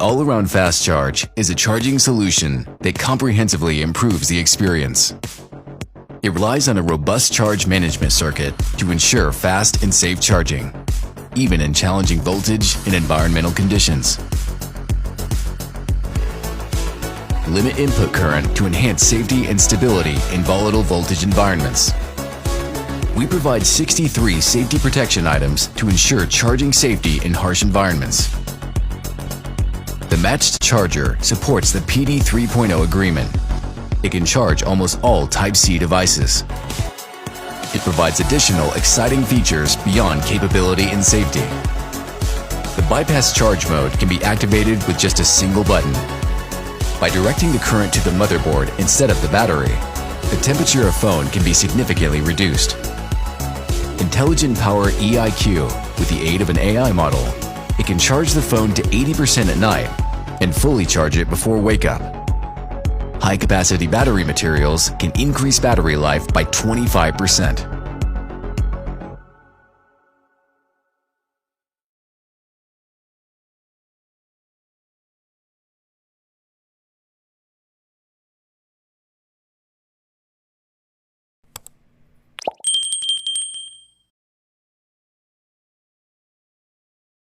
all-around fast charge is a charging solution that comprehensively improves the experience. It relies on a robust charge management circuit to ensure fast and safe charging, even in challenging voltage and environmental conditions. Limit input current to enhance safety and stability in volatile voltage environments. We provide 63 safety protection items to ensure charging safety in harsh environments. The matched charger supports the PD 3.0 agreement. It can charge almost all Type-C devices. It provides additional exciting features beyond capability and safety. The bypass charge mode can be activated with just a single button. By directing the current to the motherboard instead of the battery, the temperature of phone can be significantly reduced. Intelligent Power EIQ, with the aid of an AI model, it can charge the phone to 80% at night and fully charge it before wake-up. High-capacity battery materials can increase battery life by 25%.